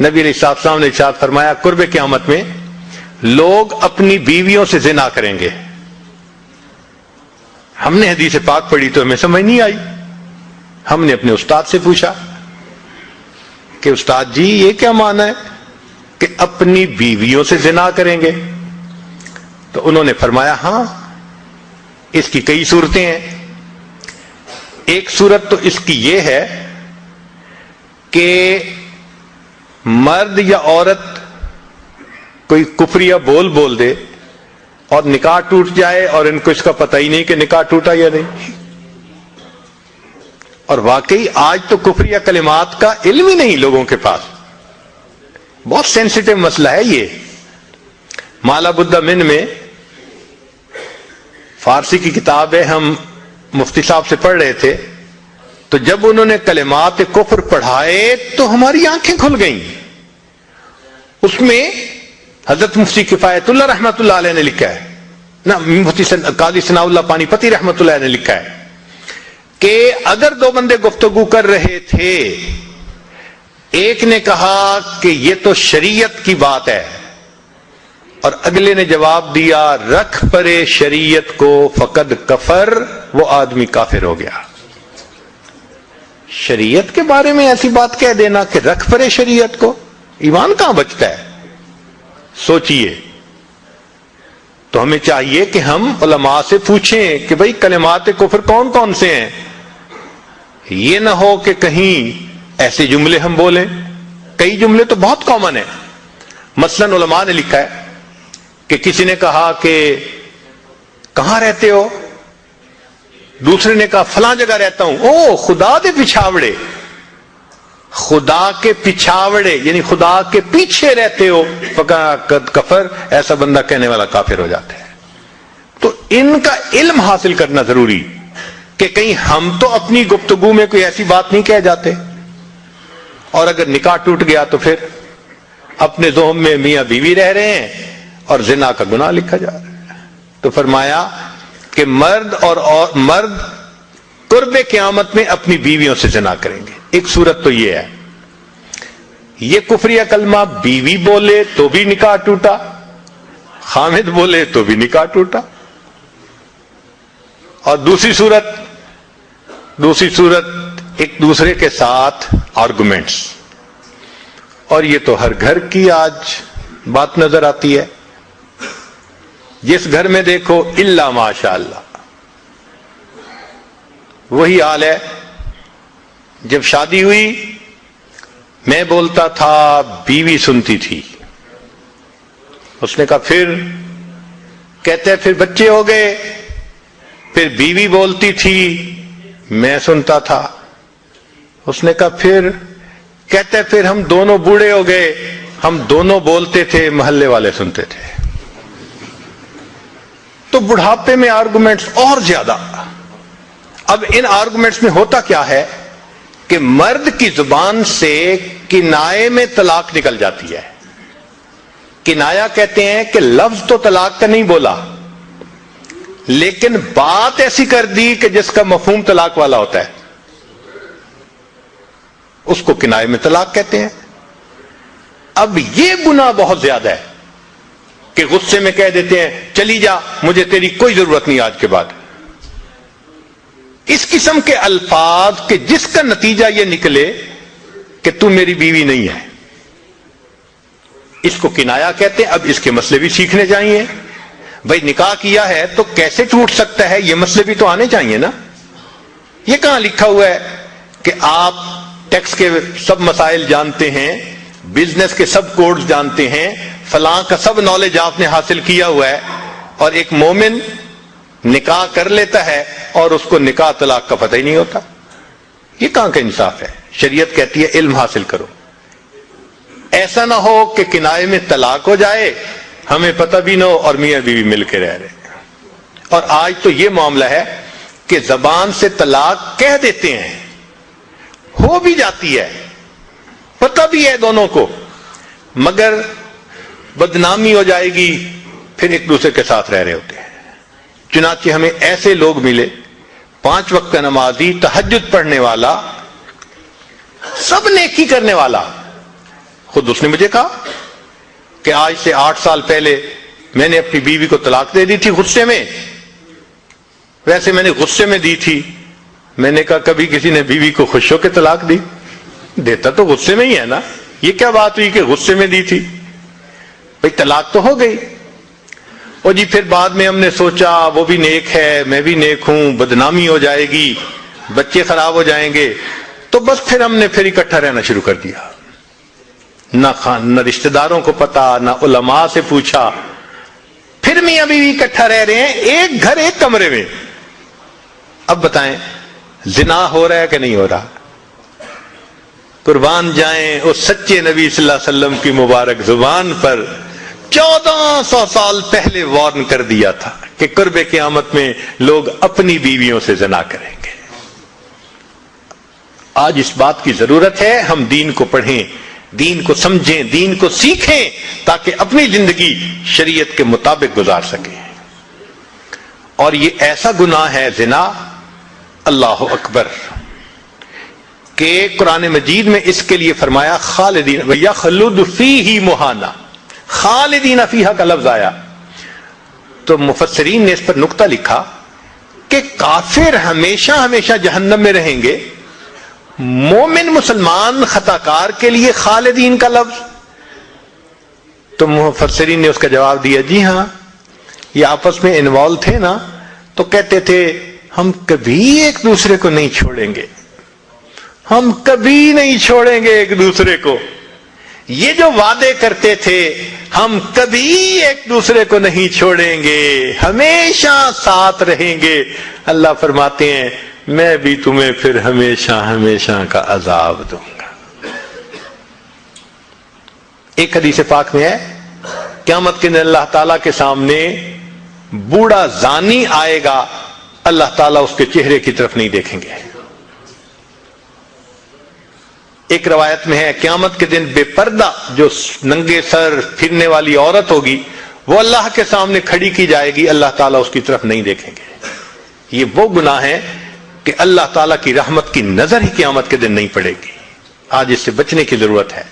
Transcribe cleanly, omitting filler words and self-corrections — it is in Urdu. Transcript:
نبی علیہ السلام نے ارشاد فرمایا قرب قیامت میں لوگ اپنی بیویوں سے زنا کریں گے. ہم نے حدیث پاک پڑھی تو ہمیں سمجھ نہیں آئی. ہم نے اپنے استاد سے پوچھا کہ استاد جی یہ کیا معنی ہے کہ اپنی بیویوں سے زنا کریں گے؟ تو انہوں نے فرمایا ہاں اس کی کئی صورتیں ہیں. ایک صورت تو اس کی یہ ہے کہ مرد یا عورت کوئی کفریہ بول دے اور نکاح ٹوٹ جائے اور ان کو اس کا پتہ ہی نہیں کہ نکاح ٹوٹا یا نہیں. اور واقعی آج تو کفریہ کلمات کا علم ہی نہیں لوگوں کے پاس. بہت سینسیٹیو مسئلہ ہے یہ. مالا بدہ من میں فارسی کی کتاب ہے, ہم مفتی صاحب سے پڑھ رہے تھے, تو جب انہوں نے کلمات کفر پڑھائے تو ہماری آنکھیں کھل گئیں. اس میں حضرت مفتی کفایت اللہ رحمۃ اللہ علیہ نے لکھا ہے, نہ مفتی قاضی ثناء اللہ پانی پتی رحمۃ اللہ علیہ نے لکھا ہے کہ اگر دو بندے گفتگو کر رہے تھے, ایک نے کہا کہ یہ تو شریعت کی بات ہے اور اگلے نے جواب دیا رکھ پرے شریعت کو فقد کفر, وہ آدمی کافر ہو گیا. شریعت کے بارے میں ایسی بات کہہ دینا کہ رکھ پرے شریعت کو, ایمان کہاں بچتا ہے؟ سوچئے. تو ہمیں چاہیے کہ ہم علماء سے پوچھیں کہ بھئی کلمات کفر کون کون سے ہیں. یہ نہ ہو کہ کہیں ایسے جملے ہم بولیں. کئی جملے تو بہت کامن ہیں. مثلا علماء نے لکھا ہے کہ کسی نے کہا کہ کہاں رہتے ہو؟ دوسرے نے کہا فلاں جگہ رہتا ہوں. او خدا دے پچھاوڑے, خدا کے پچھاوڑے یعنی خدا کے پیچھے رہتے ہو, فقد کفر, ایسا بندہ کہنے والا کافر ہو جاتا ہے. تو ان کا علم حاصل کرنا ضروری کہ کہیں ہم تو اپنی گفتگو میں کوئی ایسی بات نہیں کہہ جاتے, اور اگر نکاح ٹوٹ گیا تو پھر اپنے ذہن میں میاں بیوی رہ رہے ہیں اور زنا کا گناہ لکھا جا رہا ہے. تو فرمایا کہ مرد قرب قیامت میں اپنی بیویوں سے زنا کریں گے. ایک صورت تو یہ ہے, یہ کفریہ کلمہ بیوی بولے تو بھی نکاح ٹوٹا, خامد بولے تو بھی نکاح ٹوٹا. اور دوسری صورت ایک دوسرے کے ساتھ آرگومنٹس, اور یہ تو ہر گھر کی آج بات نظر آتی ہے. جس گھر میں دیکھو الا ماشاء اللہ وہی حال ہے. جب شادی ہوئی میں بولتا تھا, بیوی سنتی تھی. اس نے کہا پھر, کہتے پھر بچے ہو گئے, پھر بیوی بولتی تھی میں سنتا تھا. اس نے کہا پھر, کہتے پھر ہم دونوں بوڑھے ہو گئے, ہم دونوں بولتے تھے محلے والے سنتے تھے. تو بڑھاپے میں آرگومنٹس اور زیادہ. اب ان آرگومنٹس میں ہوتا کیا ہے کہ مرد کی زبان سے کنائے میں طلاق نکل جاتی ہے. کنایا کہتے ہیں کہ لفظ تو طلاق کا نہیں بولا, لیکن بات ایسی کر دی کہ جس کا مفہوم طلاق والا ہوتا ہے, اس کو کنائے میں طلاق کہتے ہیں. اب یہ گناہ بہت زیادہ ہے کہ غصے میں کہہ دیتے ہیں چلی جا, مجھے تیری کوئی ضرورت نہیں آج کے بعد. اس قسم کے الفاظ کہ جس کا نتیجہ یہ نکلے کہ تم میری بیوی نہیں ہے, اس کو کنایا کہتے ہیں. اب اس کے مسئلے بھی سیکھنے چاہیے. بھائی نکاح کیا ہے تو کیسے ٹوٹ سکتا ہے, یہ مسئلے بھی تو آنے چاہیے نا. یہ کہاں لکھا ہوا ہے کہ آپ ٹیکس کے سب مسائل جانتے ہیں, بزنس کے سب کوڈز جانتے ہیں, فلاں کا سب نالج آپ نے حاصل کیا ہوا ہے, اور ایک مومن نکاح کر لیتا ہے اور اس کو نکاح طلاق کا پتہ ہی نہیں ہوتا. یہ کہاں کا انصاف ہے؟ شریعت کہتی ہے علم حاصل کرو. ایسا نہ ہو کہ کنائے میں طلاق ہو جائے, ہمیں پتہ بھی نہ ہو اور میاں بیوی مل کے رہ رہے. اور آج تو یہ معاملہ ہے کہ زبان سے طلاق کہہ دیتے ہیں, ہو بھی جاتی ہے, پتہ بھی ہے دونوں کو, مگر بدنامی ہو جائے گی, پھر ایک دوسرے کے ساتھ رہ رہے ہوتے ہیں. چنانچہ ہمیں ایسے لوگ ملے, 5 وقت کا نمازی, تہجد پڑھنے والا, سب نیکی کرنے والا, خود اس نے مجھے کہا کہ آج سے 8 سال پہلے میں نے اپنی بیوی کو طلاق دے دی تھی غصے میں. ویسے میں نے غصے میں دی تھی. میں نے کہا کبھی کسی نے بیوی کو خوش ہو کے طلاق دی؟ دیتا تو غصے میں ہی ہے نا. یہ کیا بات ہوئی کہ غصے میں دی تھی؟ بھئی طلاق تو ہو گئی. اور جی پھر بعد میں ہم نے سوچا وہ بھی نیک ہے میں بھی نیک ہوں, بدنامی ہو جائے گی, بچے خراب ہو جائیں گے, تو بس پھر ہم نے پھر اکٹھا رہنا شروع کر دیا. نہ رشتہ داروں کو پتا, نہ علماء سے پوچھا. پھر میاں بیوی اکٹھا رہ رہے ہیں, ایک گھر ایک کمرے میں. اب بتائیں زنا ہو رہا ہے کہ نہیں ہو رہا؟ قربان جائیں اس سچے نبی صلی اللہ علیہ وسلم کی مبارک زبان پر 1400 سال پہلے وارن کر دیا تھا کہ قرب قیامت میں لوگ اپنی بیویوں سے زنا کریں گے. آج اس بات کی ضرورت ہے ہم دین کو پڑھیں, دین کو سمجھیں, دین کو سیکھیں تاکہ اپنی زندگی شریعت کے مطابق گزار سکیں. اور یہ ایسا گناہ ہے زنا, اللہ اکبر, کہ قرآن مجید میں اس کے لیے فرمایا خالدین وَيَخْلُدُ فِيهِ مُحَانَا, خالدین فیہا کا لفظ آیا. تو مفسرین نے اس پر نقطہ لکھا کہ کافر ہمیشہ ہمیشہ جہنم میں رہیں گے, مومن مسلمان خطا کار کے لیے خالدین کا لفظ. تو مفسرین نے اس کا جواب دیا جی ہاں, یہ آپس میں انوالو تھے نا, تو کہتے تھے ہم کبھی ایک دوسرے کو نہیں چھوڑیں گے, ہم کبھی نہیں چھوڑیں گے ایک دوسرے کو. یہ جو وعدے کرتے تھے ہم کبھی ایک دوسرے کو نہیں چھوڑیں گے, ہمیشہ ساتھ رہیں گے, اللہ فرماتے ہیں میں بھی تمہیں پھر ہمیشہ ہمیشہ کا عذاب دوں گا. ایک حدیث پاک میں ہے قیامت کے دن اللہ تعالیٰ کے سامنے بوڑھا زانی آئے گا, اللہ تعالیٰ اس کے چہرے کی طرف نہیں دیکھیں گے. ایک روایت میں ہے قیامت کے دن بے پردہ جو ننگے سر پھرنے والی عورت ہوگی وہ اللہ کے سامنے کھڑی کی جائے گی, اللہ تعالیٰ اس کی طرف نہیں دیکھیں گے. یہ وہ گناہ ہے کہ اللہ تعالیٰ کی رحمت کی نظر ہی قیامت کے دن نہیں پڑے گی. آج اس سے بچنے کی ضرورت ہے.